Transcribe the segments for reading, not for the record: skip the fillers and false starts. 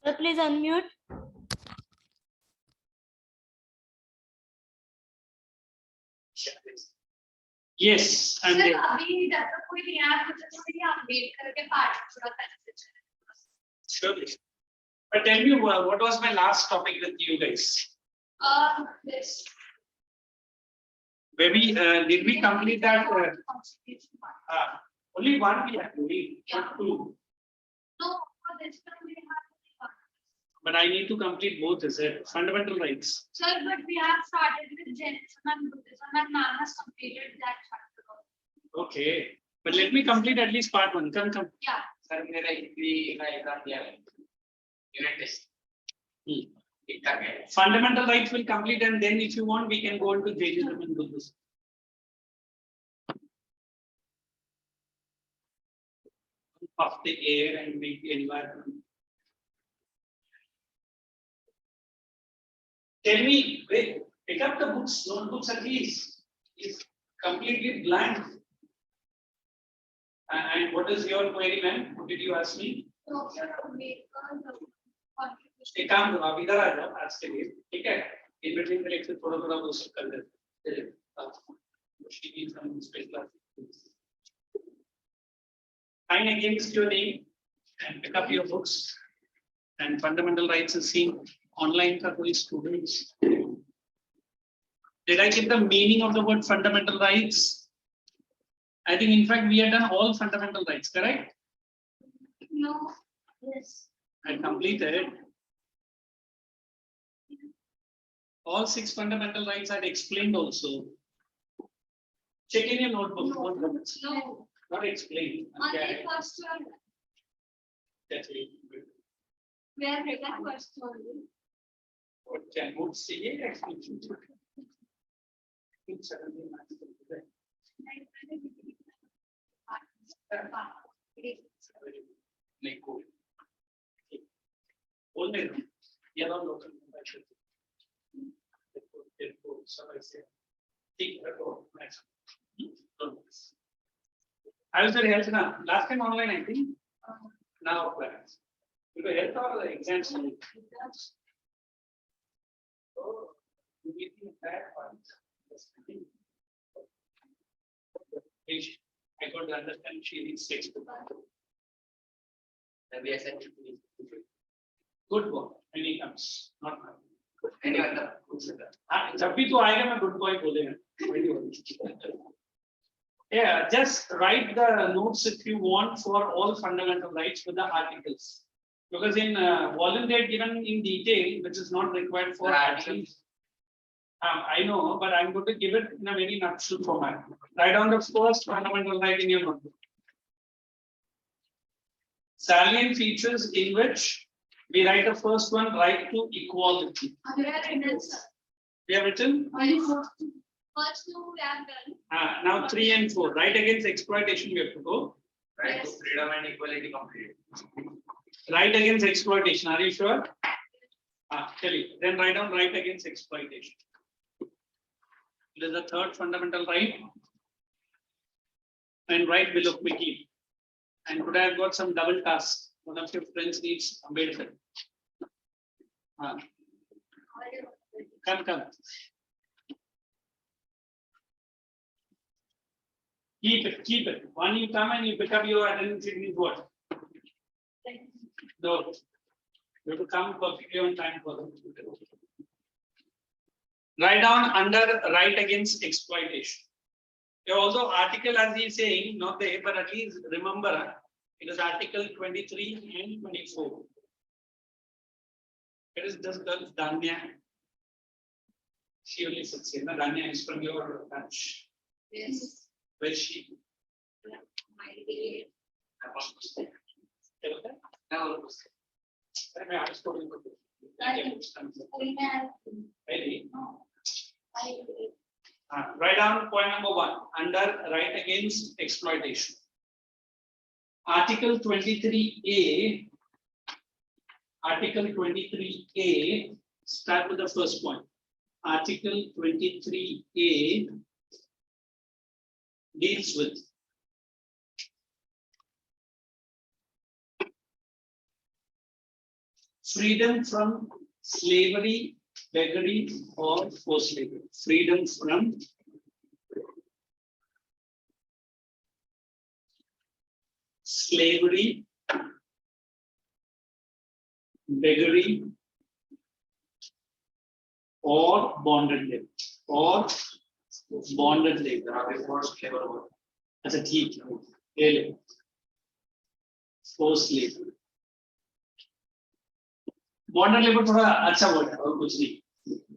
Sir, please unmute. Yes, I'm sir there. अभी तक कोई नहीं आया तो थोड़ी आप वेट करके पार्ट थोड़ा कर Surely. But tell me, what was my last topic with you guys? This. Where we did we complete that? Only one we have to read, not two. No, for this one we have only one. But I need to complete both, is it? Fundamental rights. Sir, but we have started with Genesis and Buddhism and Nam has completed that chapter. Okay. But let me complete at least part one. Come. Yeah. Sir मेरा इतनी का exam दिया है unit test इतना है Fundamental rights will complete, and then if you want, we can go into Jainism and Buddhism. Of the air and make the environment. Tell me, wait, pick up the books, notebooks at least. It's completely blank. And what is your query, ma'am? What did you ask me? So, sir, we एक काम करो, आप इधर आ जाओ आज के लिए, ठीक है? In between the lecture थोड़ा वो सब कर देते हैं। She needs some special assistance. Sign against your name and pick up your books. And fundamental rights is seen online for कोई students. Did I give the meaning of the word fundamental rights? I think in fact we have done all fundamental rights, correct? No. Yes. I completed. All 6 fundamental rights I had explained also. Check in your notebook. No. Not explained. Only Okay. first one. That's it. We have written first only. What can you say? Explanation. नहीं कोई बोल दे ये लोग लोग सब ऐसे ठीक है तो I was very helpful now. Last time online, I think. Now class. You will help all the exams. Oh, you need that one. I got to understand she needs 6. we are sent Good boy. When he comes, not now. any other जब भी तो आएगा मैं good boy बोलेगा. Yeah, just write the notes if you want for all fundamental rights with the articles. Because in volume they are given in detail, which is not required for articles. I know, but I'm going to give it in a very nutshell format. Write down the first fundamental right in your notebook. Salient features in which we write the first one, right to equality. We have written, sir. We have written. Only first two we have done. Now 3 and 4. Right against exploitation we have to go. right to freedom and equality complete Right against exploitation. Are you sure? Tell you. Then write down right against exploitation. It is the third fundamental right. And write below quickly. And today I've got some double tasks. One of your friends needs Ambedkar. Come. Keep it. When you come and you pick up your attendance, it means what? No. You have to come perfectly on time for them. Write down under right against exploitation. Although article as he is saying, not there, but at least remember it is article 23 and 24. It is this girl Danya. She only sits here. Danya is from your batch. Yes. Where is she? My dear. मैं आज को write down point number 1 under right against exploitation. Article 23A. Article 23A. Start with the first point. Article 23A deals with freedom from slavery, beggary, or forced labor. Freedom from slavery, beggary, or bonded labor. Or bonded labor. forced labor work. अच्छा ठीक है ले ले forced labor. बॉन्डर labour थोड़ा अच्छा word है और कुछ नहीं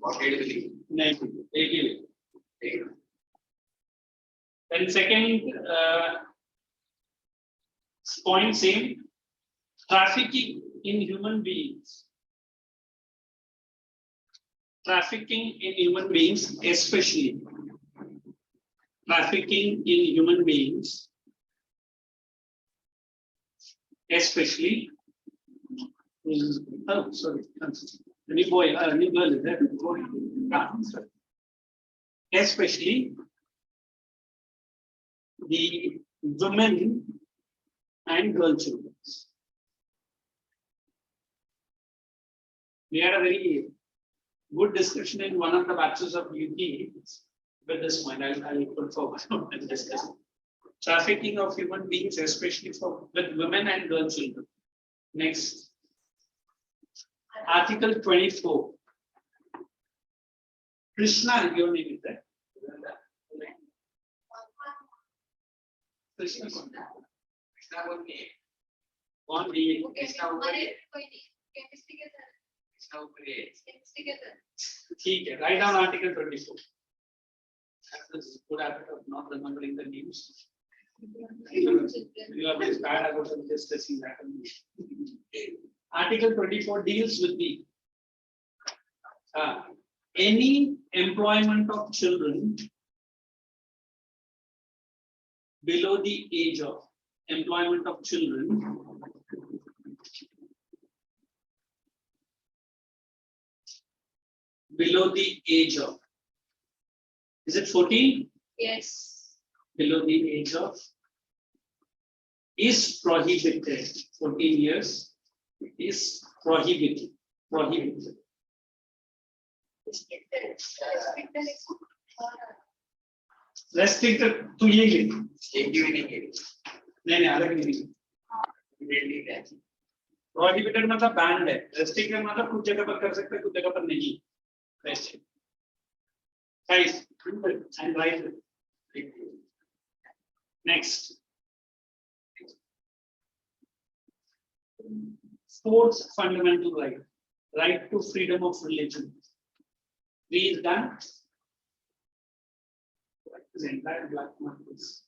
और डेली नहीं एक ही ले. Then second point same, trafficking in human beings. Trafficking in human beings, especially trafficking in human beings, especially. Oh, sorry. A new boy, a new girl is there. Ah, sorry. Especially the women and girl children. We had a very good discussion in one of the batches of UP with this point. I'll put forward and discuss. Trafficking of human beings, especially for with women and girl children. Next. Article 24. Krishna, your name is there. Krishna. Krishna would be On the Krishna would be chemistry के sir Krishna would be chemistry के sir ठीक है, write down Article 24. That's a good habit of not remembering the names. You are very bad about just stressing that. Article 24 deals with the any employment of children below the age of employment of children below the age of, is it 14? Yes. Below the age of is prohibited. 14 years is prohibited. Prohibited. Restricted to ये लिख. नहीं अलग नहीं. Prohibited मतलब banned है. Restricted मतलब कुछ जगह पर कर सकते हैं, कुछ जगह पर नहीं. Guys, and right. Next. Fourth fundamental right. Right to freedom of religion. Three is done. The entire black mark is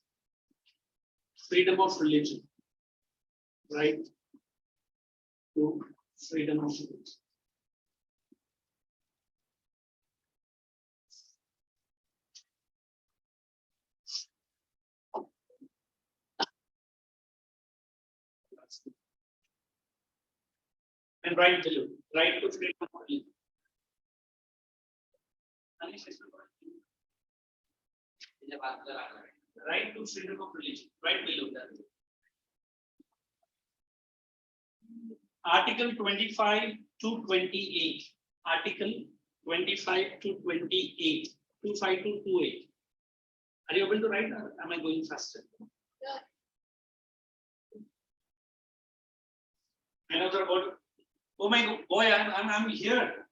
freedom of religion. Right to freedom of religion. And right below, right to freedom of religion. Right to freedom of religion, right below that. Article 25 to 28. Article 25 to 28. 25 to 28. Are you able to write or am I going faster? Yeah. Another word. Oh my God, boy, I'm here.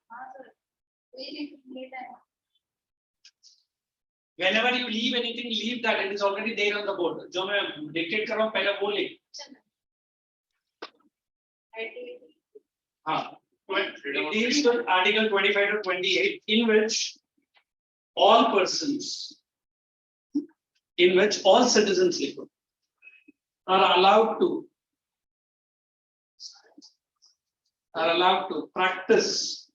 Whenever you leave anything, leave that. It is already there on the board. जो मैं dictate कर रहा हूँ पहले वो ले. हाँ. It deals with Article 25 to 28, in which all persons, in which all citizens are allowed to practice.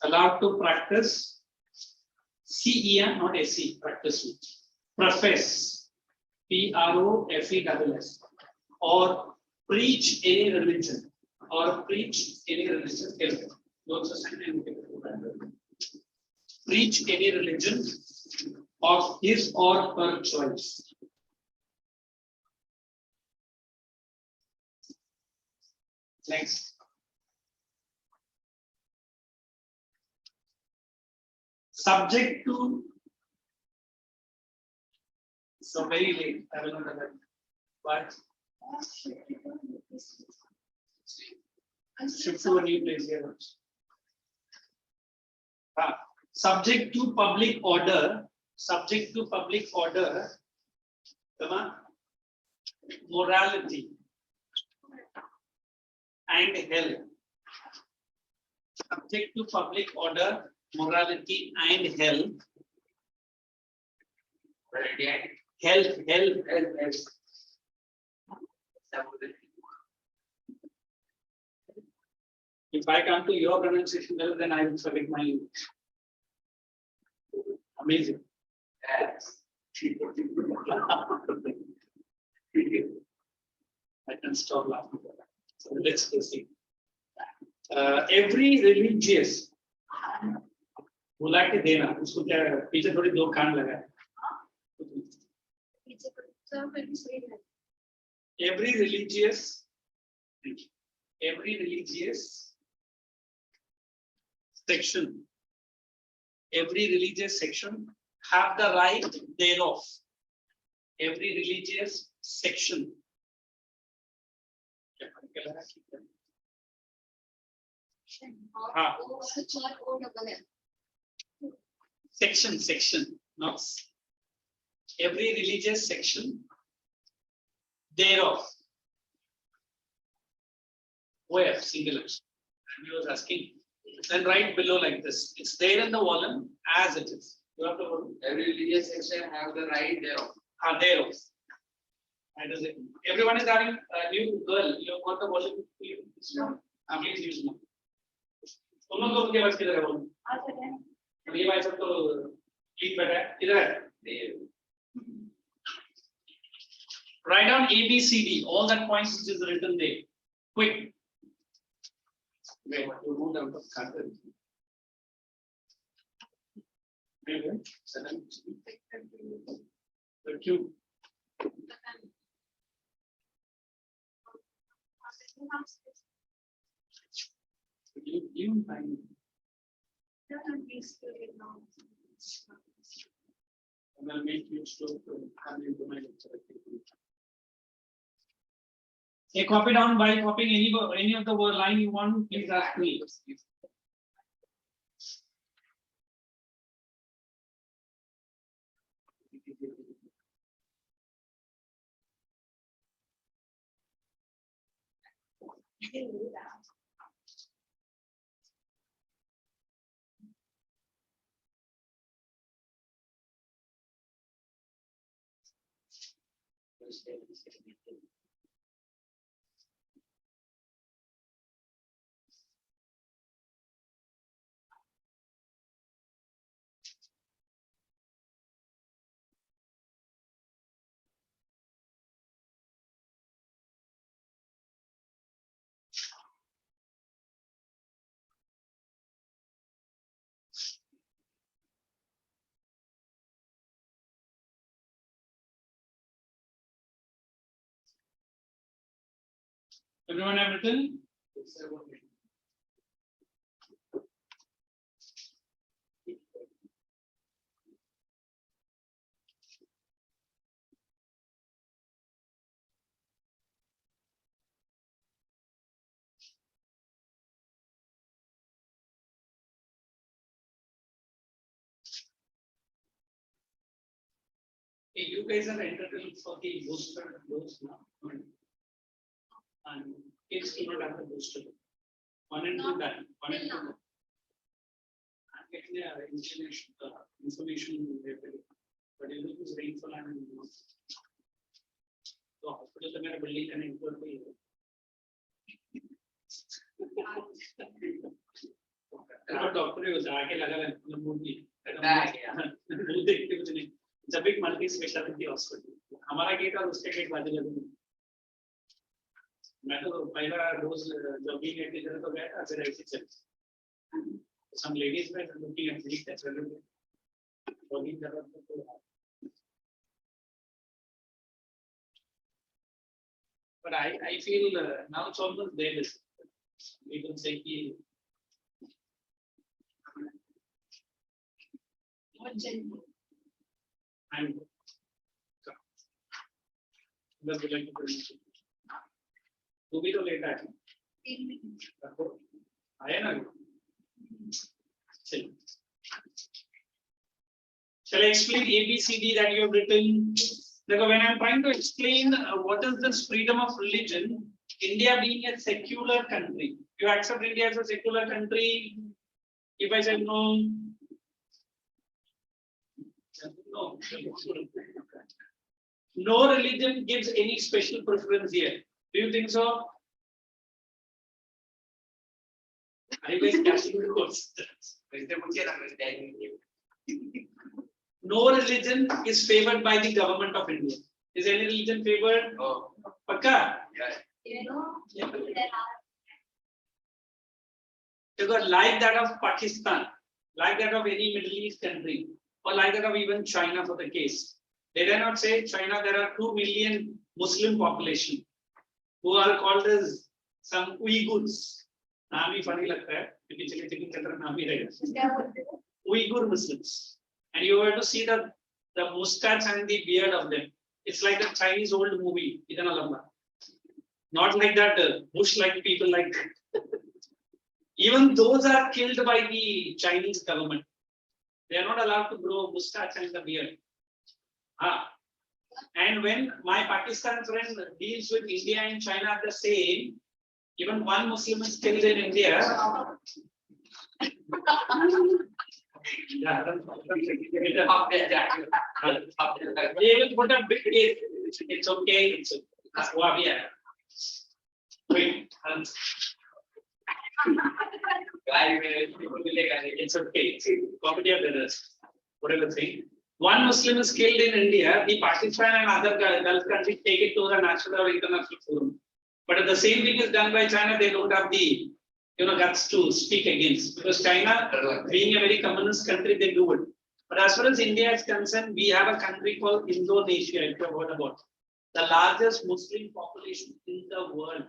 Allowed to practice CEM, not SE, practice, profess, PROFESS, or preach any religion, preach any religion of his or her choice. Next. Subject to. So very late. I will not have it. But shift to a new place here. Subject to public order. Subject to public order. Come on. Morality and health. Subject to public order, morality and health. Health. If I come to your pronunciation level, then I will forget my English. Amazing. Yes. I can stop laughing. So let's proceed. Every religious बुला के देना उसको क्या पीछे थोड़ी दो कान लगा है. Every religious section have the right thereof. Every religious section. Section, no. Every religious section thereof. Where? Singular. He was asking. Then write below like this. It's there in the volume as it is. You have to. Every religious section have the right thereof. Thereof. That is it. Everyone is having a new girl. You have got the volume. Please use now. तुम लोग तो बस किधर है बोलो? ये भाई सब तो ठीक बैठा है इधर है. Write down A, B, C, D. All that points which is written there. Quick. Wait, you moved out of carton. The cube. You find. I'm going to make you stop coming into my lecture. A copy down by copying any of the word line you want, please ask me. Everyone have written? Hey, you guys are entitled for the booster dose now. And kids do not have the booster. 1 and 2 done. 1 and 2. I'm getting the information but it is rainfall and so hospital the building and include doctor was it's a big multi-specialty hospital. हमारा gate और उसके gate बाजू लगे. मैं तो पहला रोज jogging eight इधर तो गया था फिर ऐसे चल. Some ladies were looking at me that's jogging कर रहा था. But I feel now it's almost there. We can say कि What gender? and would you like to present? To be to later. आया ना? चलिए. Shall I explain ABCD that you have written? Because when I'm trying to explain what is this freedom of religion, India being a secular country, you accept India as a secular country? If I say no, no, no religion gives any special preference here. Do you think so? Are you guys catching the course? No religion is favored by the government of India. Is any religion favored? Oh, Pakka? You know, Yeah. there are Because like that of Pakistan, like that of any Middle East country, or like that of even China for the case, they did not say China, there are 2 million Muslim population who are called as some Uyghurs. नाम ही funny लगता है, क्योंकि chilli chicken के अंदर नाम ही रहेगा. Uyghur Muslims, and you have to see the mustache and the beard of them. It's like the Chinese old movie, itana lamba. Not like that bush-like people like. Even those are killed by the Chinese government. They are not allowed to grow mustache and the beard. And when my Pakistan friend deals with India and China the same, even one Muslim is killed in India. Yeah, they will put a big case. It's okay. It's okay. Wait. It's okay. Property of others. Whatever thing. One Muslim is killed in India. The Pakistan and other Gulf countries take it to the national or international forum. But if the same thing is done by China, they don't have the guts to speak against. Because China, being a very communist country, they do it. But as far as India is concerned, we have a country called Indonesia, if you have heard about. The largest Muslim population in the world.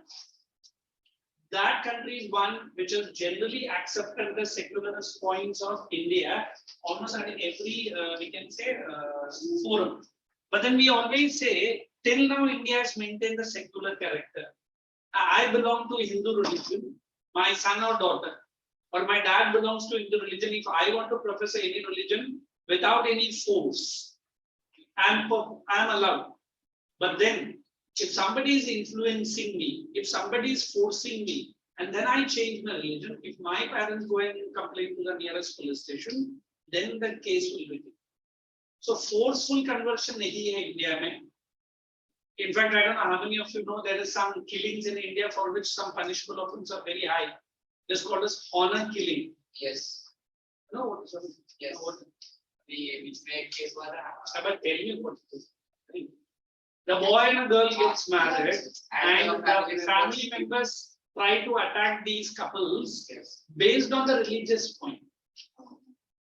That country is one which is generally accepted the secularist points of India, almost at every, we can say, forum. But then we always say, till now India has maintained the secular character. I belong to Hindu religion, my son or daughter, or my dad belongs to Hindu religion. If I want to profess any religion without any force, I'm allowed. But then, if somebody is influencing me, if somebody is forcing me, and then I change my religion, if my parents go and complain to the nearest police station, then the case will be. So forceful conversion nahi hai India mein. In fact, I don't know how many of you know there is some killings in India for which some punishable offense are very high. It's called as honor killing. yes, No, what is it? yes. What? Which make case was But tell me what it is. The boy and a girl gets married, and the family members try to attack these couples yes. based on the religious point.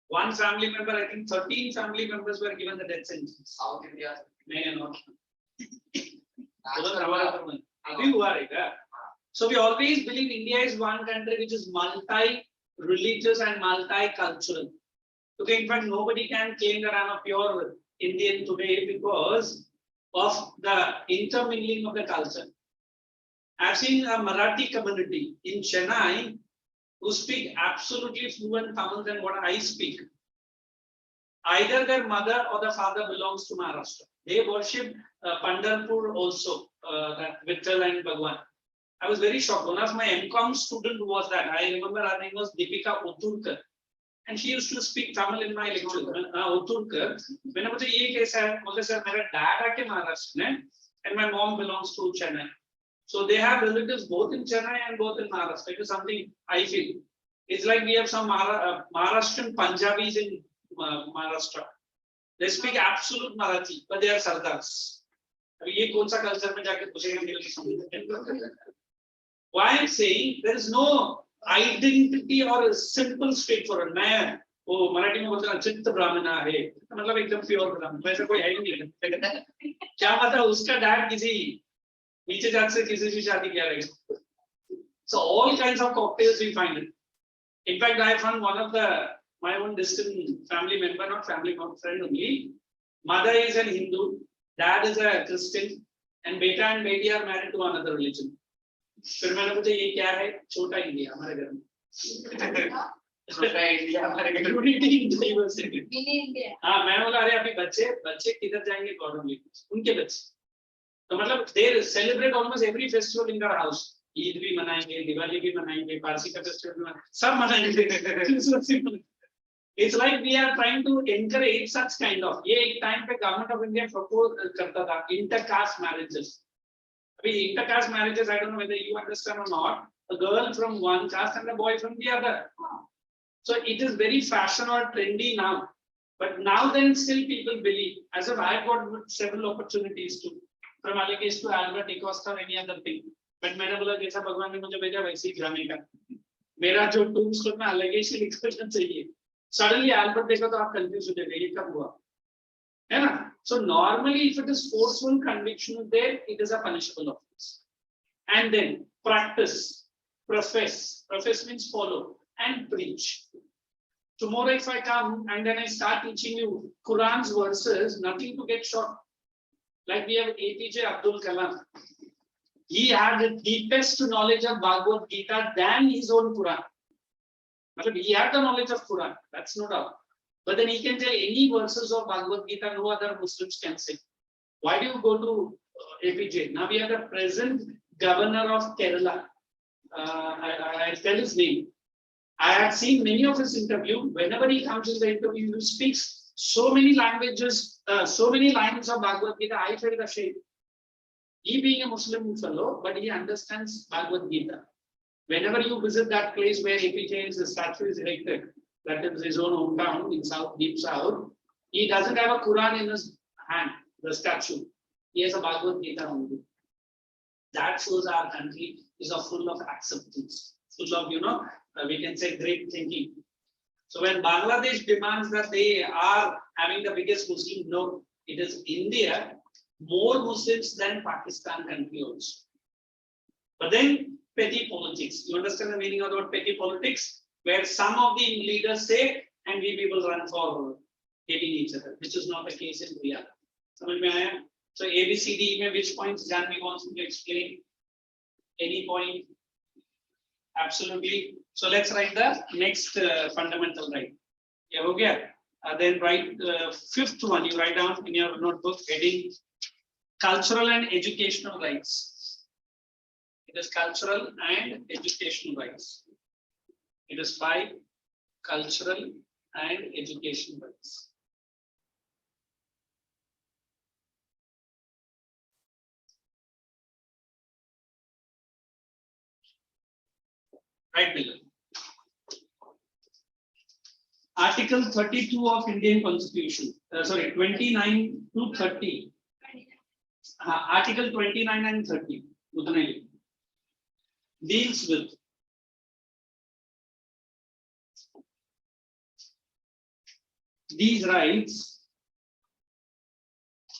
One family member, I think 13 family members were given the death sentence. South India. So we always believe India is one country which is multi-religious and multi-cultural. Okay, in fact, nobody can claim that I'm a pure Indian today because of the intermingling of the culture. I've seen a Marathi community in Chennai who speak absolutely fluent Tamil than what I speak. Either their mother or the father belongs to Maharashtra. They worship Pandharpur also, that Vittal and Bhagwan. I was very shocked. One of my MCOM student was that. I remember her name was Deepika Oturkar. And she used to speak Tamil in my lecture. Oturkar. When I was a sir, my dad is Maharashtra and my mom belongs to Chennai. So they have relatives both in Chennai and both in Maharashtra. It is something I feel. It's like we have some Maharashtrian Punjabis in Maharashtra. They speak absolute Marathi, but they are Sardars. Why I'm saying there is no identity or a simple straightforward man. Oh, Marathi में बोलते हैं चित्त ब्राह्मणा है, मतलब एकदम pure ब्राह्मण, वैसा कोई है ही नहीं। क्या पता उसका डैड किसी नीचे जात से किसी से शादी किया रहेगा। So all kinds of cocktails we find it. In fact, I found one of my own distant family member, not family, not friend only. Mother is an Hindu, dad is a Christian, and beta and baby are married to another religion. फिर मैंने पूछा ये क्या है? छोटा India हमारे घर में. छोटा इंडिया हमारे घर में. Diversity. हाँ मैंने बोला अरे अभी बच्चे किधर जाएंगे गॉर्डन उनके बच्चे. तो मतलब they celebrate almost every festival in their house. Eid भी मनाएंगे, दिवाली भी मनाएंगे, पारसी का फेस्टिवल भी सब मनाएंगे. It's like we are trying to encourage such kind of. ये एक टाइम पे गवर्नमेंट ऑफ इंडिया प्रपोज करता था इंटरकास्ट मैरिजेस. अभी intercaste marriages, I don't know whether you understand or not. A girl from one caste and a boy from the other. So it is very fashion or trendy now. But now then still people believe. As if I have got several opportunities to, from Allegation to Albert Ecosta or any other thing. But मैंने बोला जैसा भगवान ने मुझे भेजा वैसे ही जाने का. मेरा जो tombstone में allegation लिखना चाहिए. Suddenly Albert देखा तो आप confused हो जाएंगे ये कब हुआ? है ना? So normally if it is forceful conviction there, it is a punishable offense. And then practice, profess means follow, and preach. Tomorrow if I come and then I start teaching you Quran's verses, nothing to get shocked. Like we have APJ Abdul Kalam. He had the deepest knowledge of Bhagavad Gita than his own Quran. But he had the knowledge of Quran, that's no doubt. But then he can tell any verses of Bhagavad Gita no other Muslims can say. Why do you go to APJ? Now we have the present governor of Kerala. I tell his name. I have seen many of his interviews. Whenever he comes in the interview, he speaks so many languages, so many lines of Bhagavad Gita. I felt ashamed. He being a Muslim fellow, but he understands Bhagavad Gita. Whenever you visit that place where APJ the statue is erected, that is his own hometown in South, deep South, he doesn't have a Quran in his hand, the statue. He has a Bhagavad Gita only. That shows our country is full of acceptance, full of, we can say great thinking. So when Bangladesh demands that they are having the biggest Muslim, no, it is India, more Muslims than Pakistan country also. But then petty politics. You understand the meaning of the word petty politics? Where some of the leaders say, and we people run for hating each other, which is not the case in reality. So ABCD, which points Janvi wants to explain? Any point? Absolutely. So let's write the next fundamental right. Yeah, okay. Then write the fifth one. You write down in your notebook heading cultural and educational rights. It is cultural and educational rights. It is 5 cultural and educational rights. Right below. Article 32 of Indian Constitution. 29 to 30. Article 29 and 30. Deals with these rights,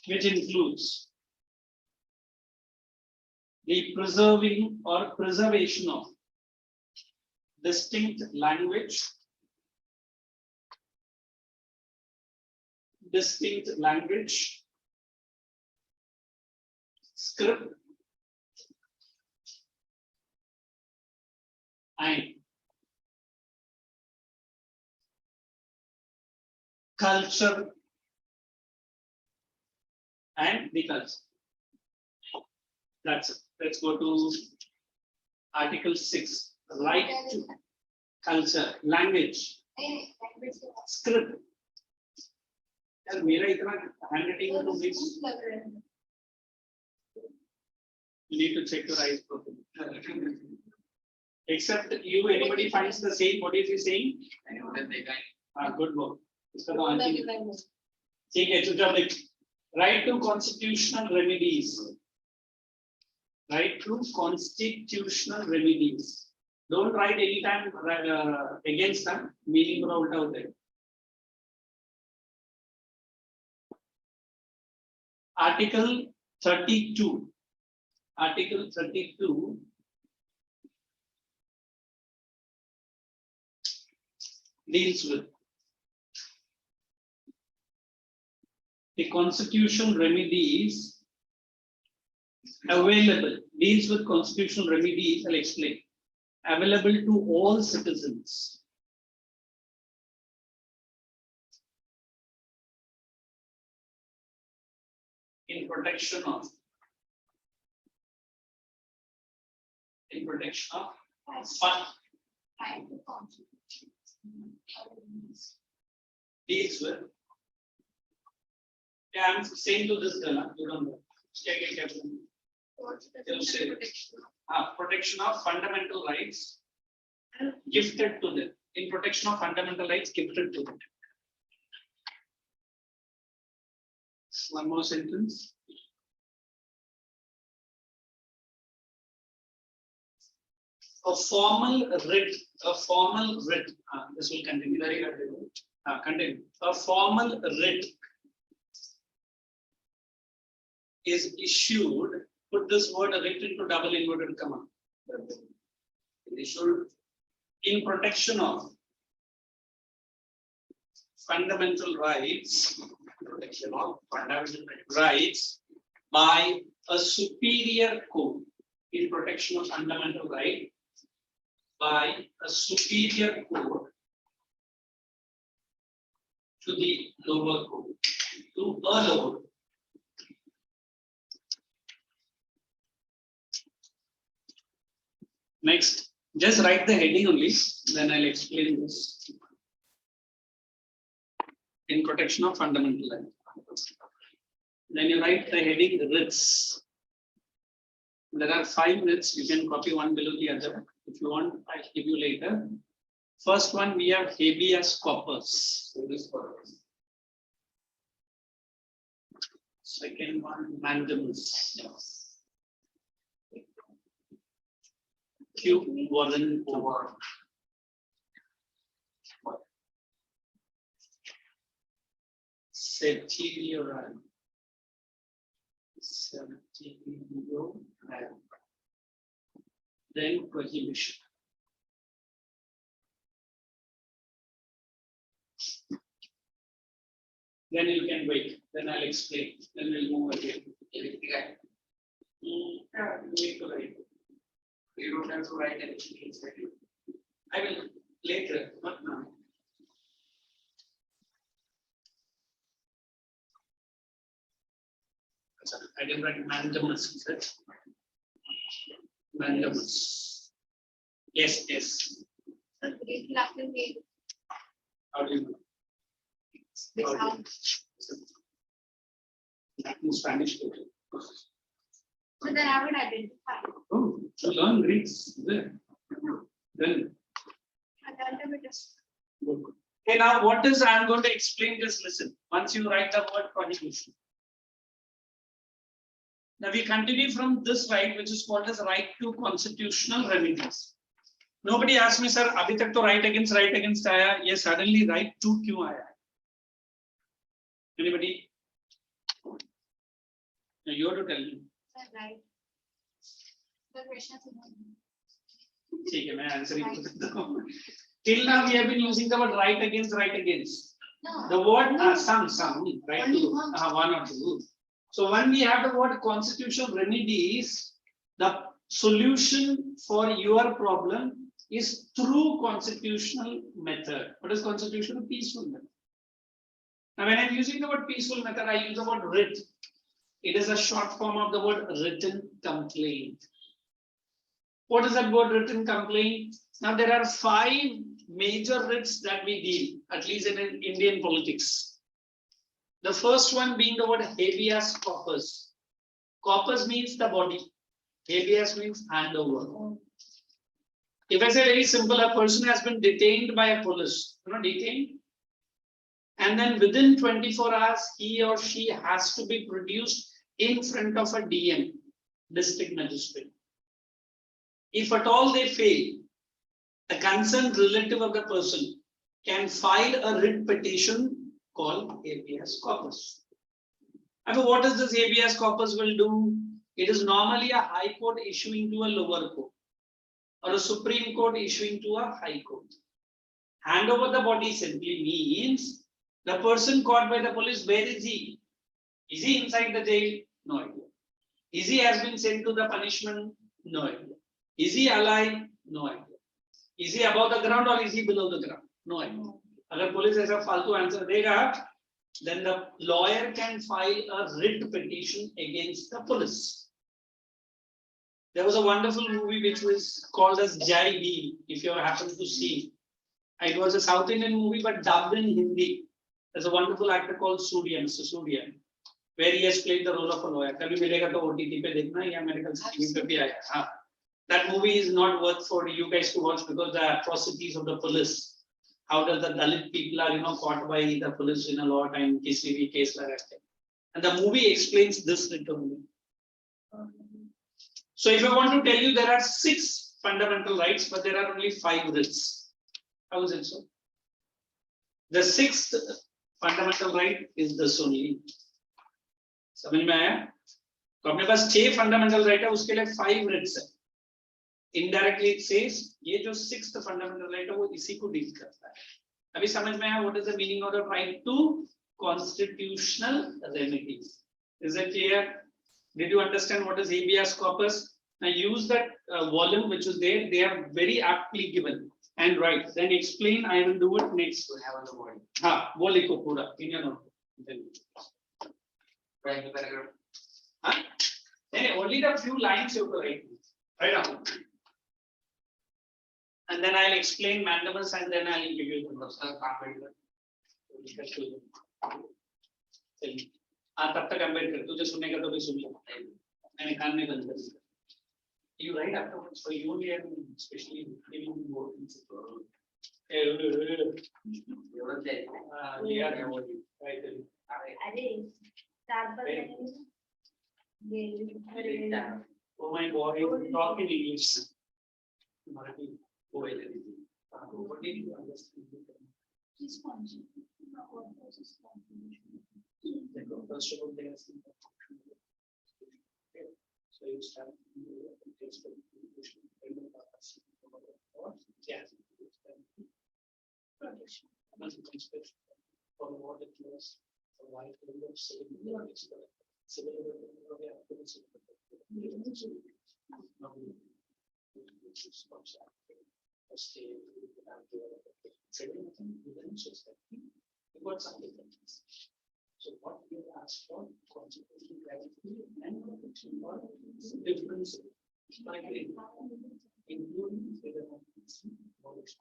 which includes the preserving or preservation of distinct language, script, and culture and the culture. That's it. Let's go to Article 6. Right to culture, language, script. मेरा इतना handwriting to this. You need to check your eyes properly. Except you, anybody finds the same. What is he saying? Good work. Right to constitutional remedies. Right to constitutional remedies. Don't write any time against them. Meaning out there. Article 32. Article 32 deals with the constitutional remedies available, deals with constitutional remedies, I'll explain, available to all citizens. In protection of fund deals with. Yeah, I'm saying to this girl, you don't know. Check it carefully. Protection of fundamental rights gifted to them. In protection of fundamental rights gifted to them. One more sentence. A formal writ. This will continue. Very good. Continue. A formal writ is issued. Put this word writ into double inverted comma. Issued in protection of fundamental rights. Protection of fundamental rights by a superior court. In protection of fundamental rights by a superior court to the lower court, to a lower court. Next, just write the heading only, then I'll explain this. In protection of fundamental rights. Then you write the heading writs. There are 5 writs, you can copy one below the other. If you want, I'll give you later. First one, we have habeas corpus. Second one, mandamus. Q warrant over. Certiorari. Then prohibition. Then you can wait. Then I'll explain. Then we'll move again. You need to write. You don't have to write anything inside it. I will later, not now. I didn't write mandamus, is it? Mandamus. Yes, yes. How do you know? In Spanish. So then I would identify. Oh, to learn Greeks there. Then. Okay, now what is I'm going to explain this, listen. Once you write the word prohibition. Now we continue from this right, which is called as right to constitutional remedies. Nobody asked me, sir, abhi tak to right against aaya. Yes, suddenly right to kyun aaya? Anybody? Now you have to tell me. Right. The question is Okay, I'm answering. Till now we have been using the word right against. no. The word some, right to one or two. So when we have the word constitutional remedies, the solution for your problem is through constitutional method. What is constitutional? Peaceful method. Now when I'm using the word peaceful method, I use the word writ. It is a short form of the word written complaint. What is that word written complaint? Now there are 5 major writs that we deal, at least in Indian politics. The first one being the word habeas corpus. Corpus means the body. Habeas means handover. If I say very simple, a person has been detained by a police, detained. And then within 24 hours, he or she has to be produced in front of a DM, district magistrate. If at all they fail, a concerned relative of the person can file a writ petition called habeas corpus. And what is this habeas corpus will do? It is normally a high court issuing to a lower court or a supreme court issuing to a high court. Hand over the body simply means the person caught by the police, where is he? Is he inside the jail? No idea. Is he has been sent to the punishment? No idea. Is he alive? No idea. Is he above the ground or is he below the ground? No idea. Agar police ऐसा फालतू answer देगा, then the lawyer can file a writ petition against the police. There was a wonderful movie which was called as Jai Bheel, if you ever happened to see. It was a South Indian movie but dubbed in Hindi. There's a wonderful actor called Surya, Mr. Surya, where he has played the role of a lawyer. कभी मिलेगा तो OTT पे देखना या मेरे ख्याल से TV पे भी आया. हाँ. That movie is not worth for you guys to watch because the atrocities of the police. How does the Dalit people are caught by the police in a lot of time, किसी भी case लगाते. And the movie explains this literally. So if I want to tell you there are 6 fundamental rights, but there are only 5 writs. How is it so? The 6th fundamental right is this only. समझ में आया? तो अपने पास 6 fundamental right है, उसके लिए 5 writs है. Indirectly it says ये जो 6th fundamental right है वो इसी को डील करता है. अभी समझ में आया what is the meaning of the right to constitutional remedies? Is it clear? Did you understand what is habeas corpus? Now use that volume which is there. They are very aptly given and right. Then explain. I will do it next. We have on the board. हाँ वो लिखो पूरा in your note. Right, paragraph. हाँ? नहीं, only the few lines you have to write. Right now. And then I'll explain mandamus and then I'll give you the Professor Carpenter. हाँ तब तक अम्बेडकर तुझे सुनेगा तो भी सुन ले. मैंने कान में बंद कर दिया. You write afterwards for you and especially giving more principle. Yeah, right. अरे start बदलने Oh my God, you talk in English. Marathi. What did you understand? First of all, they are simple. So you start for what it was, for why it was so what we ask for constitutional clarity and protection for difference including freedom of knowledge.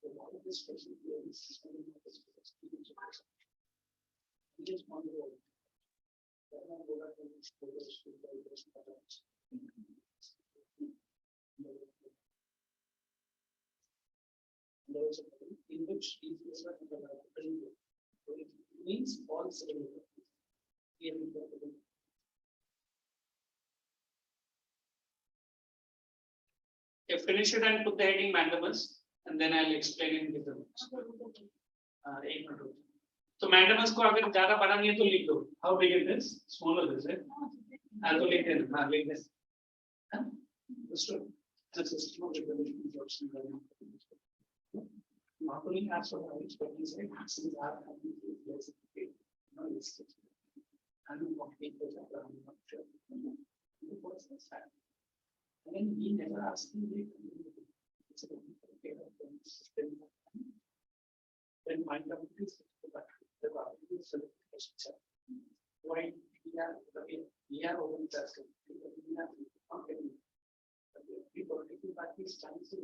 So all of this is just one word. In which it means all civil. Finish it and put the heading mandamus, and then I'll explain in the notes. So mandamus को अगर ज़्यादा बड़ा नहीं है तो लिख दो. How big is this? Smaller is it? हाँ तो लिख देना. हाँ लिख देना. The system of regulation works in not only as for rights, but these actions are having to be executed. No, it's and what people are not sure. What's the fact? And then we never ask them. It's a system. When my company is the why we are over the people taking back these times in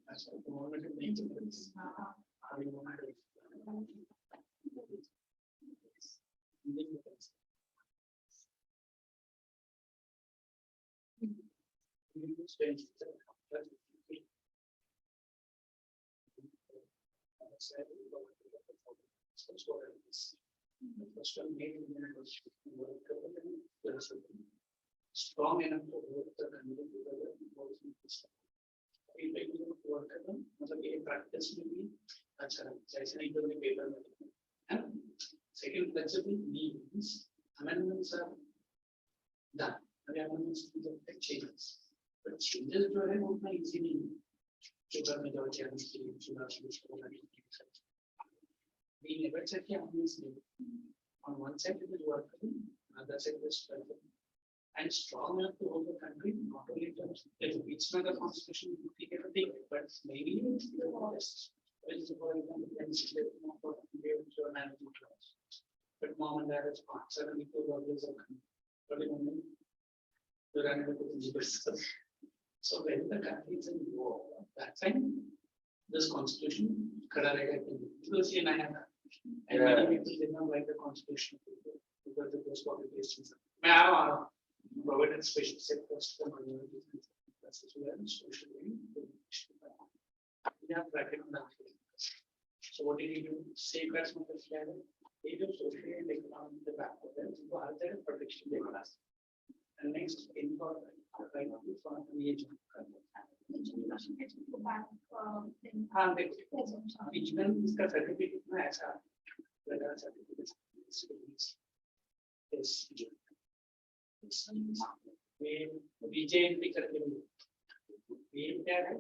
that's what the moment of maintenance. How you want to strong enough to work the मतलब ये practice में भी अच्छा जैसे नहीं तो paper में है second flexible means amendments are done Haryana में changes, but changes जो है वो उतना easy नहीं है. Sugar majority we never said कि हमने इसलिए on one side it is working, another side it is struggling. And strong enough to hold the country, not only in terms of it's not the constitution, but maybe it's the honest. But mom and dad is not suddenly two workers are coming. So when the country is in war, that time this constitution, and many people did not like the constitution because it was complications. Provided special sectors for minorities and socially. We have bracket on that. So what did you do? Safeguards from the flag. They do socially and economically the backward. So are there protection they will ask? And next, in for right of the age. इसका certificate में ऐसा लगा certificate BJP करके क्या है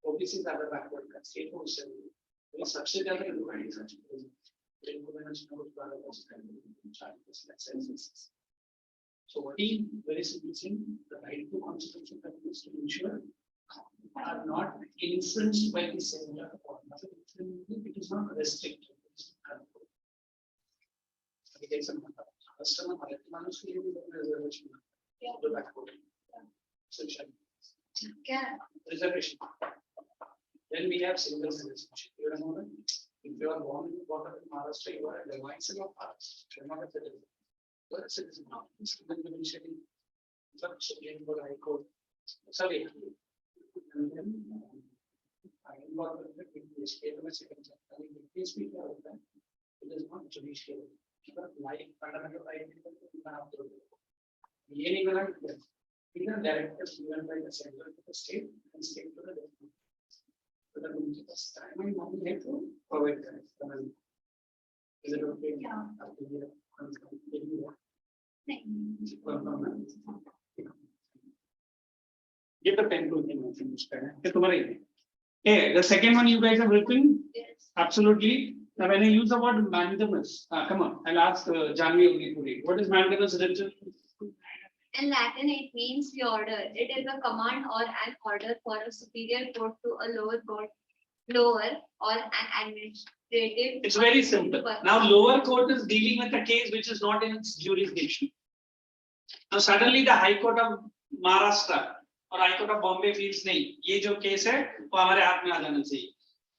OBC ज्यादा backward का state हो सबसे ज्यादा so what is very simple the right to constitution is to ensure are not influenced by the center or it is not restricted. Reservation. Then we have single citizenship. You know that if you are born in Maharashtra, you are a divine son of Maharashtra. You are not a citizen. You are a citizen. Supreme Court, High Court. Sorry. And then I involved in the second it is not judicial. Like fundamental right, either directives given by the center to the state and state to the government. So that means time and money have to provide that. Is it okay? Yeah. Give the pen to him. Hey, the second one you guys have written? Yes. Absolutely. Now, when I use the word mandamus, come on, I'll ask Janvi only to read. What is mandamus written? In Latin, it means the order. It is a command or an order for a superior court to a lower court, lower or an administrative. It's very simple. Now, lower court is dealing with a case which is not in its jurisdiction. Now, suddenly the High Court of Maharashtra or High Court of Bombay feels nahi. ये जो case है, वो हमारे हाथ में आ जाना चाहिए.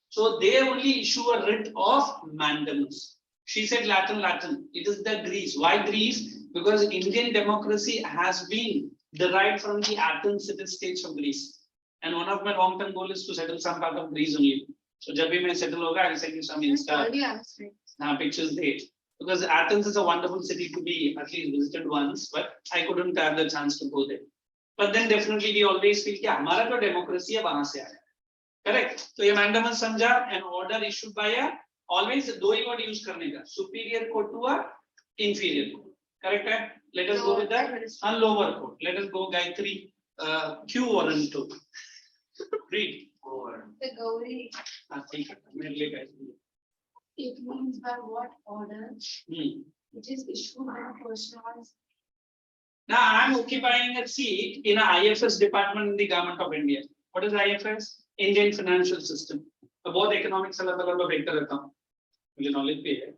So they only issue a writ of mandamus. She said Latin. It is the Greece. Why Greece? Because Indian democracy has been derived from the Athens city-states of Greece. And one of my long-term goals is to settle some part of Greece only. So जब भी मैं settle होगा, I'll send you some Insta pictures there. Because Athens is a wonderful city to be at least visited once, but I couldn't have the chance to go there. But then definitely we always feel कि हमारा जो democracy है वहाँ से आया. Correct. So ये mandamus समझा an order issued by a always दो ही word use करने का superior court to a inferior court. Correct है? Let us go with that. And lower court. Let us go Gayatri. Q warrant to read. The Gauri. ठीक है. मेरे लिए Gayatri. It means by what order it is issued by a person. Now I am occupying a seat in an IFS department in the government of India. What is IFS? Indian financial system. तो बहुत economics अलग अलग देखता रहता हूँ. मुझे knowledge भी है.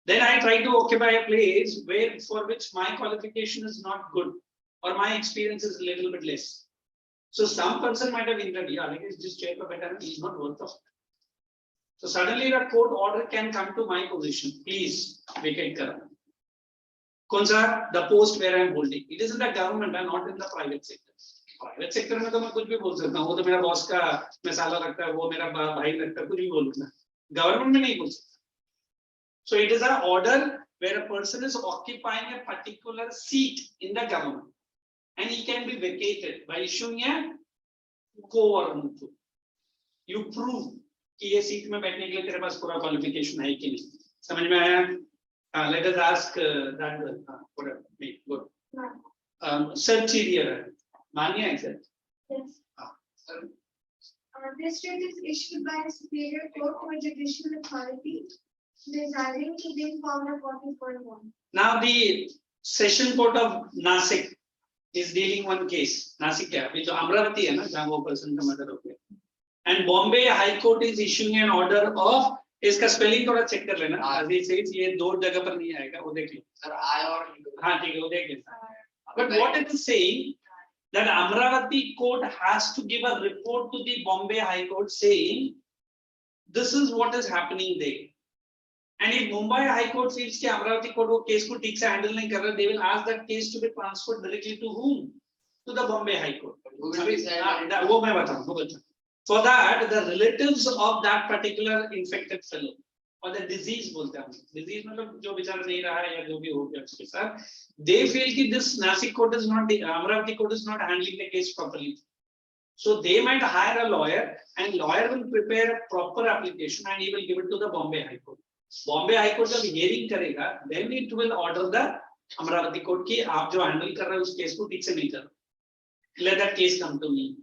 Then I try to occupy a place where for which my qualification is not good or my experience is a little bit less. So some person might have entered, yeah, like this chair for better, he's not worth of it. So suddenly a court order can come to my position. Please vacate kara. Konsa, the post where I am holding. It is in the government and not in the private sector. Private sector में तो मैं कुछ भी बोल सकता हूँ. वो तो मेरा boss का मसाला लगता है, वो मेरा भाई लगता है, कुछ भी बोलूँगा. Government में नहीं बोल सकता. So it is an order where a person is occupying a particular seat in the government, and he can be vacated by issuing a co-warrant. You prove कि ये सीट में बैठने के लिए तेरे पास पूरा क्वालिफिकेशन है कि नहीं. समझ में आया? Let us ask that one. Whatever. Good. Certiorari. Manya accept. Yes. Sir, This writ is issued by a superior court or judicial authority desiring to be informed of what is going on. Now the session court of Nasik is dealing one case. Nasik क्या? अभी जो अमरावती है ना जहाँ वो person का murder हो गया. And Bombay High Court is issuing an order of इसका spelling थोड़ा check कर लेना. As he says ये दो जगह पर नहीं आएगा वो देख लो. sir, I or हाँ ठीक है वो देख लेना. But what it is saying that Amravati court has to give a report to the Bombay High Court saying this is what is happening there. And if Mumbai High Court feels कि Amravati court वो case को ठीक से handle नहीं कर रहा, they will ask that case to be transferred directly to whom? To the Bombay High Court. who will decide? वो मैं बताऊँ. For that, the relatives of that particular infected fellow or the disease बोलते हैं. Disease मतलब जो बेचारा नहीं रहा है या जो भी हो गया उसके साथ. They feel कि this Nasik court is not, Amravati court is not handling the case properly. So they might hire a lawyer and lawyer will prepare a proper application and he will give it to the Bombay High Court. Bombay High Court जब hearing करेगा, then it will order the Amravati court कि आप जो handle कर रहे हो उस case को ठीक से नहीं कर. Let that case come to me.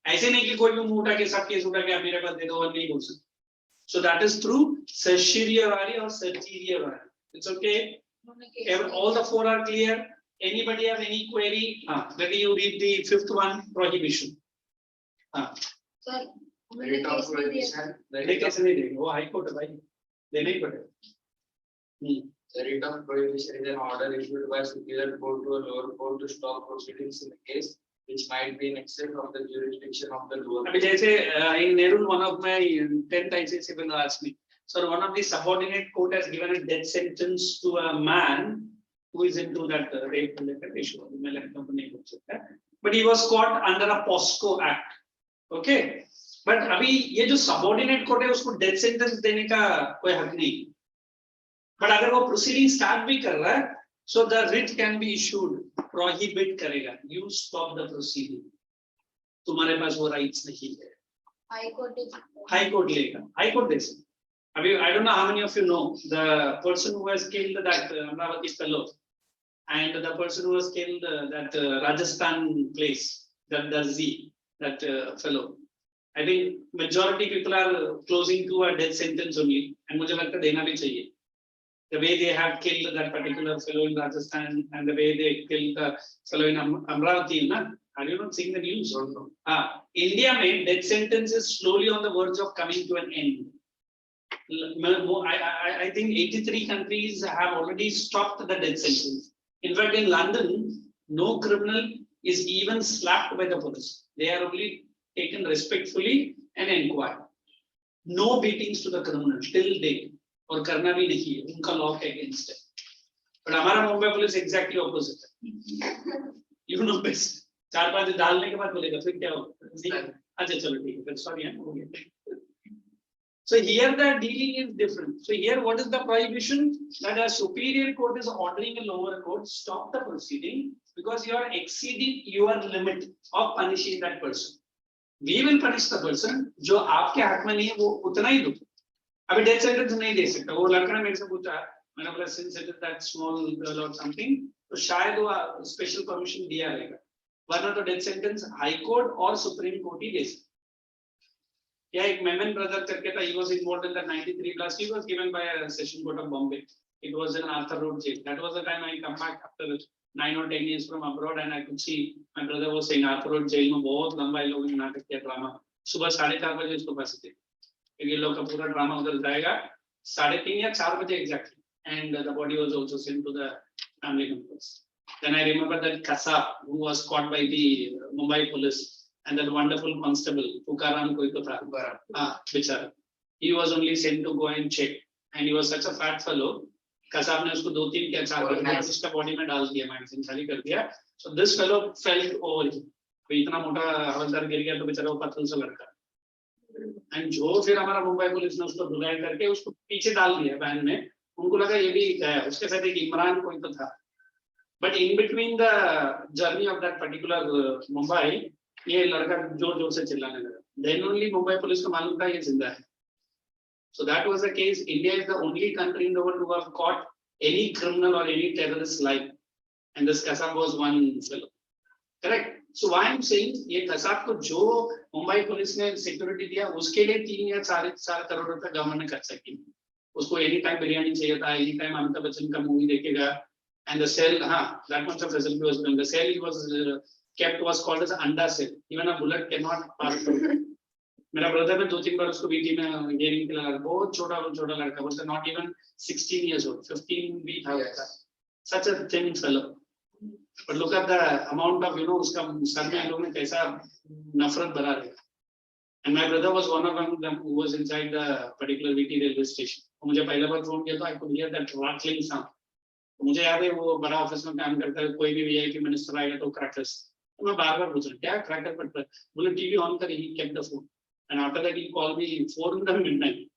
ऐसे नहीं कि कोई भी मुंह उठा के सब केस उठा के आप मेरे पास दे दो और नहीं बोल सकते. So that is through certiorari or certiorari. It's okay. All the four are clear. Anybody have any query? Maybe you read the fifth one, prohibition. Sir, Writ of prohibition. they कैसे नहीं देंगे? वो हाई कोर्ट है भाई. देना ही पड़ेगा. The writ of prohibition is an order issued by superior court to a lower court to stop proceedings in a case which might be in excess of the jurisdiction of the lower. अभी जैसे in Nerul, one of my 10th ICSE will ask me. So one of the subordinate court has given a death sentence to a man who is into that rape related issue. But he was caught under a POSCO Act. Okay. But अभी ये जो subordinate court है उसको death sentence देने का कोई हक नहीं. But अगर वो proceeding start भी कर रहा है, so the writ can be issued, prohibit करेगा. You stop the proceeding. तुम्हारे पास वो rights नहीं है. High Court is. High Court लेगा. High Court देगा. अभी I don't know how many of you know the person who has killed that Amravati fellow and the person who has killed that Rajasthan place, that Darzi, that fellow. I think majority people are closing to a death sentence only, and मुझे लगता है देना भी चाहिए. The way they have killed that particular fellow in Rajasthan and the way they killed the fellow in Amravati, na? Are you not seeing the news? India made death sentence is slowly on the verge of coming to an end. I think 83 countries have already stopped the death sentence. In fact, in London, no criminal is even slapped by the police. They are only taken respectfully and inquired. No beatings to the criminal till date. और करना भी नहीं है, उनका law के against है. But हमारा Mumbai police exactly opposite है. You know best. 4-5 डालने के बाद बोलेगा फिर क्या होगा? अच्छा चलो ठीक है फिर sorry हो गया. So here the dealing is different. So here what is the prohibition? That a superior court is ordering a lower court stop the proceeding because you are exceeding your limit of punishing that person. We will punish the person जो आपके हाथ में नहीं है वो उतना ही दो. अभी डेथ सेंटेंस नहीं दे सकता. वो लड़का ने मेरे से पूछा, मैंने बोला since it is that small girl or something, तो शायद वो स्पेशल परमिशन दिया रहेगा. वरना तो डेथ सेंटेंस हाई कोर्ट और सुप्रीम कोर्ट ही दे सकते. Yeah, एक मेमन ब्रदर करके था, he was involved in the 93 blast. He was given by a session court of Bombay. It was in Arthur Road jail. That was the time I come back after 9 or 10 years from abroad, and I could see my brother was saying Arthur Road jail में बहुत लंबा लोगों ने नाटक किया drama. सुबह 4:30 बजे उसको फंसे थे. ये लोग का पूरा ड्रामा उधर जाएगा 3:30 या 4 बजे exactly, and the body was also sent to the family members. Then I remember that Kasab who was caught by the Mumbai police. And that wonderful constable, Pukaram koi to tha. Bichara. He was only sent to go and check. And he was such a fat fellow. Kasab ne usko 2-3 क्या 4 बार उसका body में डाल दिया, medicine खाली कर दिया. So this fellow felt over him. कोई इतना मोटा हवलदार गिर गया तो बेचारा वो पत्थर से लड़का. And जो फिर हमारा मुंबई पुलिस ने उसको धुलाई करके उसको पीछे डाल दिया वैन में. उनको लगा ये भी गया. उसके साथ एक इमरान कोई तो था. But in between the journey of that particular Mumbai, ये लड़का जोर जोर से चिल्लाने लगा. Then only Mumbai police को मालूम था ये जिंदा है. So that was the case. India is the only country in the world who have caught any criminal or any terrorist's life. And this Kasab was one fellow. Correct? So why I'm saying, ये Kasab को जो Mumbai police ने security दिया, उसके लिए 3 या 4.5 करोड़ रुपए government ने खर्च किया. उसको एनी टाइम बिरयानी चाहिए था, एनी टाइम अमिताभ बच्चन का मूवी देखेगा. And the cell, that much of facility was done. The cell was kept was called as anda cell. Even a bullet cannot pass through. मेरा brother ने 2-3 बार उसको बीटी में gaming के लगा, बहुत छोटा लड़का, was not even 16 years old, 15 भी था उसका. Such a thin fellow. But look at the amount of, उसका सर में लोगों ने कैसा नफरत भरा दिया. And my brother was one of them who was inside the particular VT railway station. मुझे पहला बार फोन किया तो I could hear that rattling sound. मुझे याद है वो बड़ा ऑफिस में काम करता है, कोई भी वीआईपी मिनिस्टर आएगा तो क्रैकर्स. तो मैं बार पूछ रहा क्या क्रैकर पड़ता है, बोले टीवी ऑन कर. ही kept the phone and after that he called me 4 in the midnight.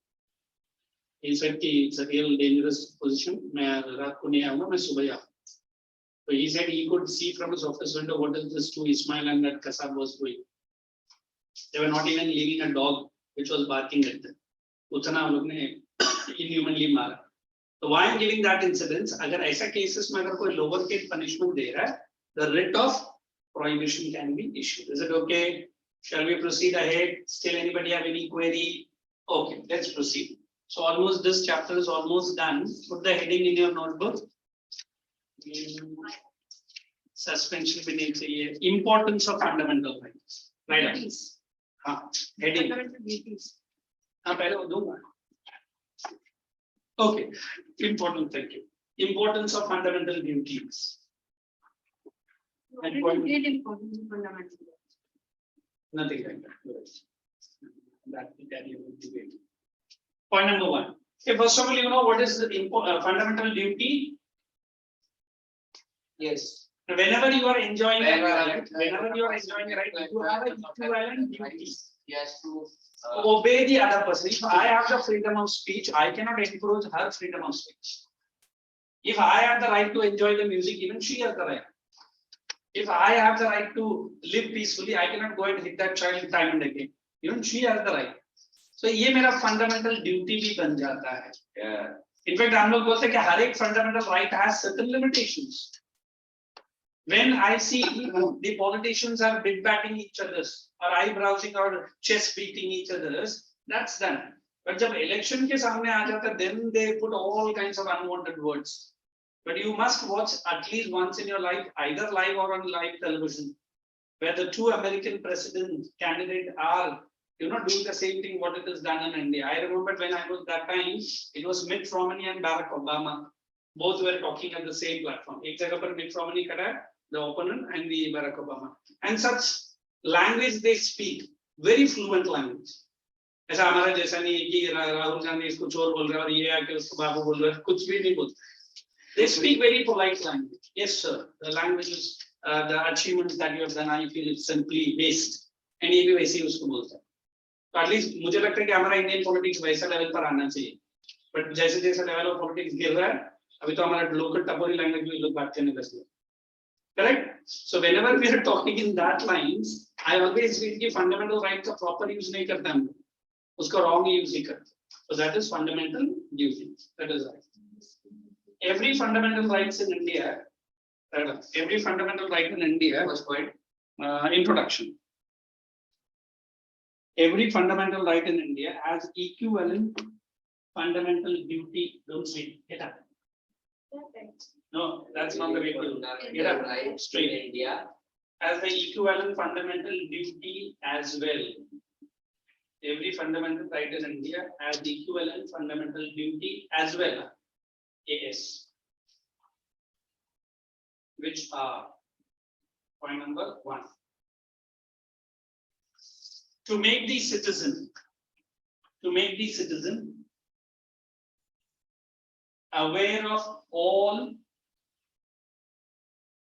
He said कि it's a real dangerous position, मैं रात को नहीं आऊंगा, मैं सुबह आऊंगा. So he said he could see from his office window what is this to Ismail and that Kasab was doing. They were not even leaving a dog which was barking at them. उतना लोग ने inhumanly मारा. So why I'm giving that incidence? अगर ऐसा cases में अगर कोई lower case punishment दे रहा है, the writ of prohibition can be issued. Is it okay? Shall we proceed ahead? Still anybody have any query? Okay, let's proceed. So almost this chapter is almost done. Put the heading in your notebook. Suspension भी नहीं चाहिए. Importance of fundamental rights. Right. Heading. Fundamental duties. पहले वो दूंगा. Okay, important, thank you. Importance of fundamental duties. What is the great importance of fundamental duties? Nothing like that. That we carry about debate. Point number 1. Okay, first of all, you know what is the fundamental duty? Yes. Whenever you are enjoying a Whenever right, you have an equivalent duty. Yes, to Obey the other person. If I have the freedom of speech, I cannot encroach her freedom of speech. If I have the right to enjoy the music, even she has the right. If I have the right to live peacefully, I cannot go and hit that child time and again. Even she has the right. So ये मेरा fundamental duty भी बन जाता है. In fact, हम लोग बोलते हैं कि हर एक fundamental right has certain limitations. When I see the politicians are bid batting each other's, or eyebrowsing or chest beating each other's, that's done. But जब election के सामने आ जाता है, then they put all kinds of unwanted words. But you must watch at least once in your life, either live or on live television, where the 2 American president candidates are, doing the same thing what it is done in India. I remember when I was that time, it was Mitt Romney and Barack Obama. Both were talking at the same platform. एक जगह पर Mitt Romney खड़ा है, the opponent, and the Barack Obama. And such language they speak, very fluent language. ऐसा हमारा जैसा नहीं है कि राहुल गांधी इसको चोर बोल रहा है और ये आके उसको बाबू बोल रहा है, कुछ भी नहीं बोलते. They speak very polite language. Yes, sir. The languages, the achievements that you have done, I feel it's simply based. And ये भी वैसे ही उसको बोलता है. तो at least मुझे लगता है कि हमारा इंडियन पॉलिटिक्स वैसा लेवल पर आना चाहिए. But जैसे जैसे लेवल ऑफ पॉलिटिक्स गिर रहा है, अभी तो हमारा लोकल टपोरी लैंग्वेज में लोग बात करने लगे. Correct? So whenever we are talking in that lines, I always feel कि fundamental right का proper use नहीं करते हम लोग, उसका wrong use ही करते. So that is fundamental duty. That is right. Every fundamental rights in India, was quite introduction. Every fundamental right in India has equivalent fundamental duty. Don't say get up. No, that's not the way to do that. Get up, right straight. in India As the equivalent fundamental duty as well. Every fundamental right in India has the equivalent fundamental duty as well. AS. Which are point number 1. To make the citizen aware of all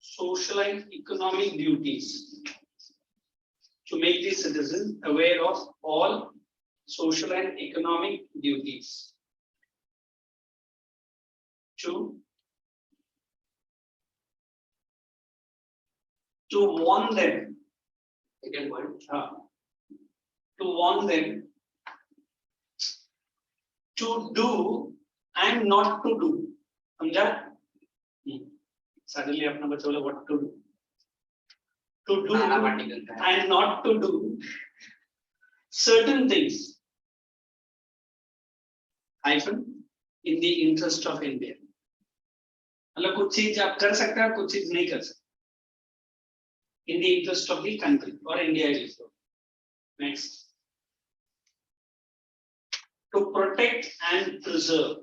social and economic duties. To make the citizen aware of all social and economic duties. To warn them. second point. To warn them to do and not to do. समझा? Suddenly अपना बच्चा बोला what to do? To do and not to do certain things. Hyphen in the interest of India. मतलब कुछ चीज आप कर सकते हैं और कुछ चीज नहीं कर सकते. In the interest of the country or India is so. Next. To protect and preserve.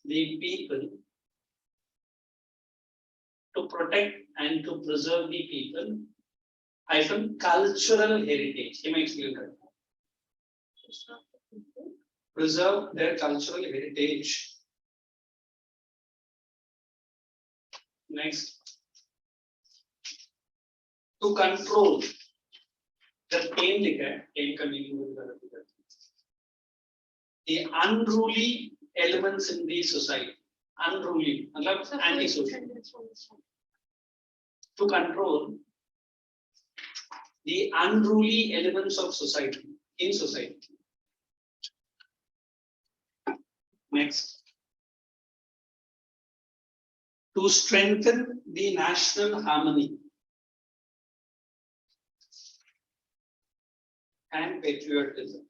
The people. To protect and to preserve the people. Hyphen cultural heritage. Can I explain that? Preserve their cultural heritage. Next. To control the pain the unruly elements in the society. Unruly, antisocial. To control the unruly elements of society, in society. Next. To strengthen the national harmony and patriotism.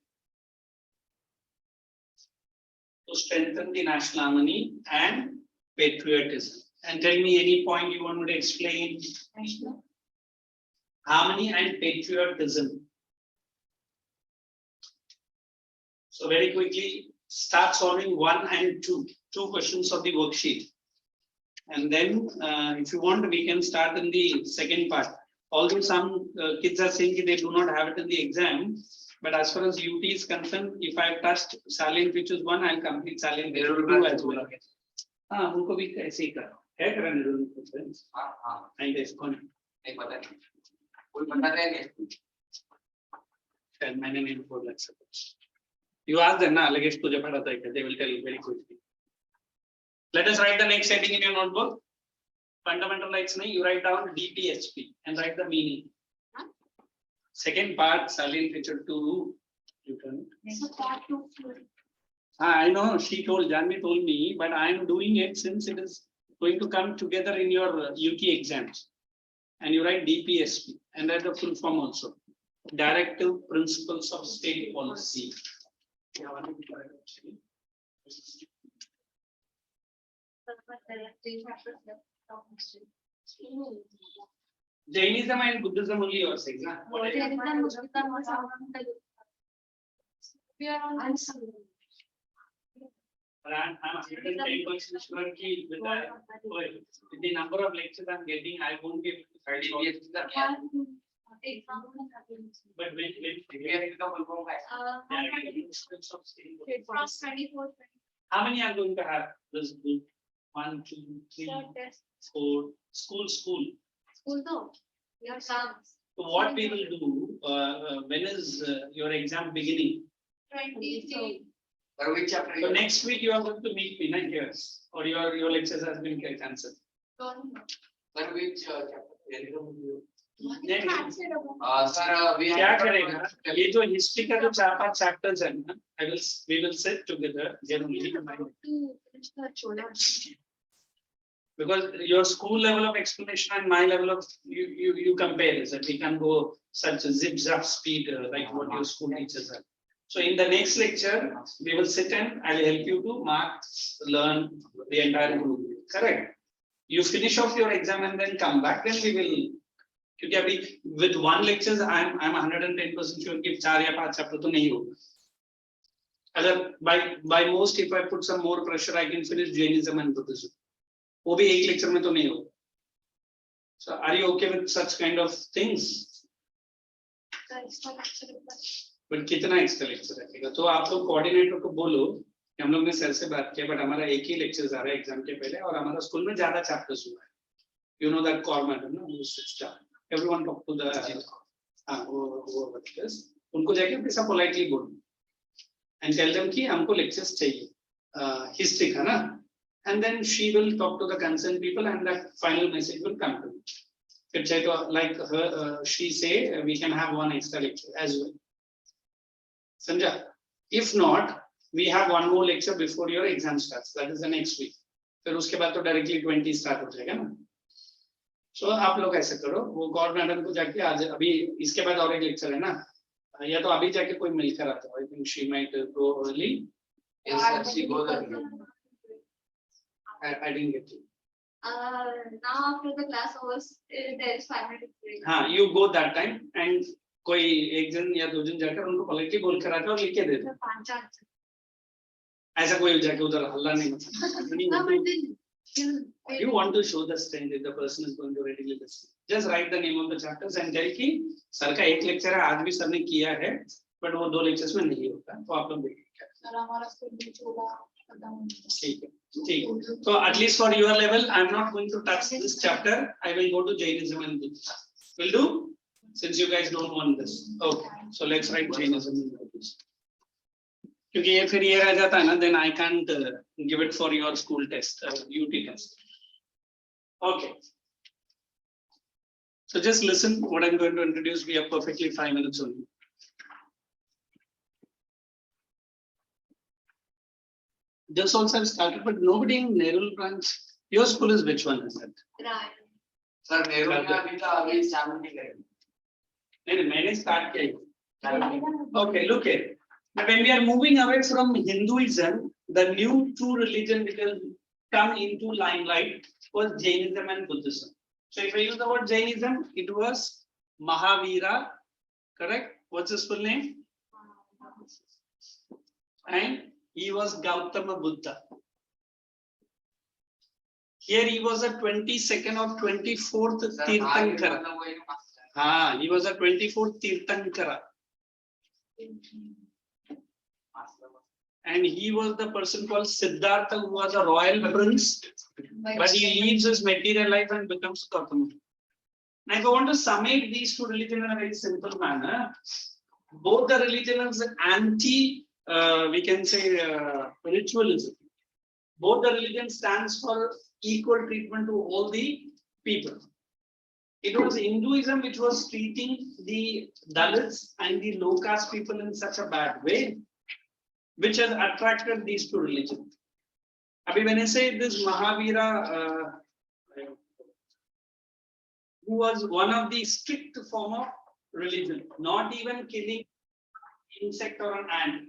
To strengthen the national harmony and patriotism. And tell me any point you want me to explain. National Harmony and patriotism. So very quickly, start solving 1 and 2 questions of the worksheet. And then if you want, we can start in the second part. Although some kids are saying they do not have it in the exam, but as far as UT is concerned, if I have touched Salient, which is 1, I'll complete Salient 2 as well. उनको भी ऐसे ही करो है करने दो friends नहीं दे इसको नहीं पता नहीं कोई बता रहे हैं शायद मैंने नहीं बोला सपोज you ask them ना लगेश तुझे पता था क्या they will tell you very quickly. Let us write the next heading in your notebook. Fundamental rights nahi, you write down DPSP and write the meaning. Second part Salient feature 2 you turn. So part 2. I know she told Janvi told me, but I am doing it since it is going to come together in your UT exams. And you write DPSP and write the full form also. Directive Principles of State Policy. Jainism and Buddhism only yours exam. I'm 110% sure ki with the number of lectures I'm getting, I won't be able to study all. But when we are in the full form, how many are going to have this group? 1, 2, 3, 4. School though. Your exams. So what we will do, when is your exam beginning? 23. For which chapter? So next week you are going to meet me, not yours, or your lectures has been cancelled. For which chapter? Sir, we क्या करेगा ये जो history का जो 4-5 chapters है ना we will sit together generally because your school level of explanation and my level of you compare is that we can go such a zip zap speed like what your school teachers are. So in the next lecture we will sit and I'll help you to mark learn the entire group. Correct? You finish off your exam and then come back, then we will. क्योंकि अभी with one lectures I'm 110% sure कि 4 या 5 chapter तो नहीं होगा. अगर by most if I put some more pressure I can finish Jainism and Buddhism. वो भी एक लेक्चर में तो नहीं होगा. So are you okay with such kind of things? But कितना extra lecture रहेगा? तो आप लोग coordinator को बोलो कि हम लोग ने सर से बात किया but हमारा एक ही lectures आ रहा है exam के पहले और हमारा स्कूल में ज़्यादा chapters हुआ है. You know that core madam ना who sits down. Everyone talk to the वो उनको जाके कैसा politely बोलो and tell them कि हमको lectures चाहिए history का ना and then she will talk to the concerned people and that final message will come to me. फिर चाहे तो like her she say we can have one extra lecture as well. समझा? If not, we have one more lecture before your exam starts. That is the next week. फिर उसके बाद तो directly 20 start हो जाएगा ना. So आप लोग ऐसे करो, वो गौर मैडम को जाके आज अभी इसके बाद और एक lecture है ना, या तो अभी जाके कोई मिलकर आता हो. I think she might go early. Yes, she goes early. I didn't get you. Now after the class hours, there is 5 minutes break. हाँ, you go that time and कोई एक जन या दो जन जाकर उनको politely बोल कर आते और लिख के दे दो. ऐसा कोई जाके उधर हल्ला नहीं मचा. You want to show the strength if the person is going to readily listen. Just write the name of the chapters and tell कि सर का एक लेक्चर है, आज भी सर ने किया है, but वो 2 लेक्चर्स में नहीं होता, तो आप लोग देखिए. ठीक है, ठीक है. So at least for your level, I am not going to touch this chapter. I will go to Jainism and Buddhism. Will do? Since you guys don't want this. Okay, so let's write Jainism and Buddhism. क्योंकि ये फिर ये रह जाता है ना, then I can't give it for your school test, UT test. Okay. So just listen what I'm going to introduce. We have perfectly 5 minutes only. This also have started, but nobody in Nerul branch. Your school is which one is that? Right. Sir, Nehru में अभी तो अभी शामिल नहीं करेंगे. नहीं, मैंने start किया है. Okay, look here. But when we are moving away from Hinduism, the new true religion which will come into limelight was Jainism and Buddhism. So if I use the word Jainism, it was Mahavira, correct? What's his full name? And he was Gautama Buddha. Here he was a 22nd or 24th Tirthankara. He was a 24th Tirthankara. And he was the person called Siddhartha, who was a royal prince, but he leaves his material life and becomes Gautama. Now, if I want to summate these two religions in a very simple manner, both the religions anti, we can say, ritualism. Both the religion stands for equal treatment to all the people. It was Hinduism which was treating the Dalits and the low caste people in such a bad way, which has attracted these two religions. When I say this Mahavira, who was one of the strict form of religion, not even killing insect or an ant.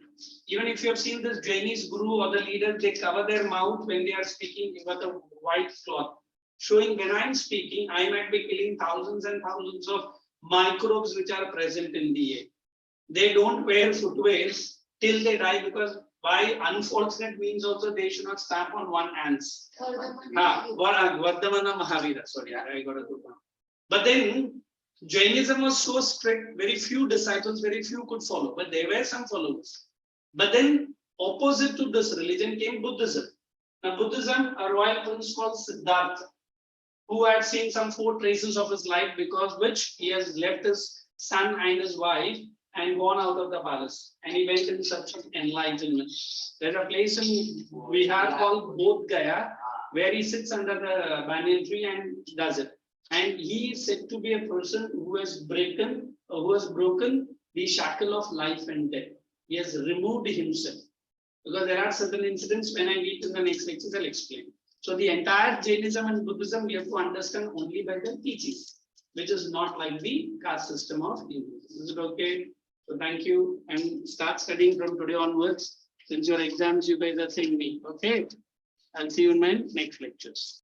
Even if you have seen this Jainese guru or the leaders, they cover their mouth when they are speaking with a white cloth, showing when I am speaking, I might be killing thousands and thousands of microbes which are present in the air. They don't wear footwear till they die, because by unfortunate means also they should not stamp on one ants. Vardhamana Mahavira, sorry, I got a good one. But then Jainism was so strict, very few disciples, very few could follow, but there were some followers. But then opposite to this religion came Buddhism. Now Buddhism, a royal prince called Siddhartha, who had seen some 4 traces of his life, because which he has left his son and his wife and gone out of the palace, and he went in search of enlightenment. There's a place in Bihar called Bodh Gaya, where he sits under the banyan tree and does it. And he is said to be a person who has broken the shackle of life and death. He has removed himself. Because there are certain incidents, when I meet in the next lectures, I'll explain. So the entire Jainism and Buddhism we have to understand only by the teachings, which is not like the caste system of Hinduism. Is it okay? So thank you, and start studying from today onwards. Since your exams, you guys are seeing me. Okay. I'll see you in my next lectures.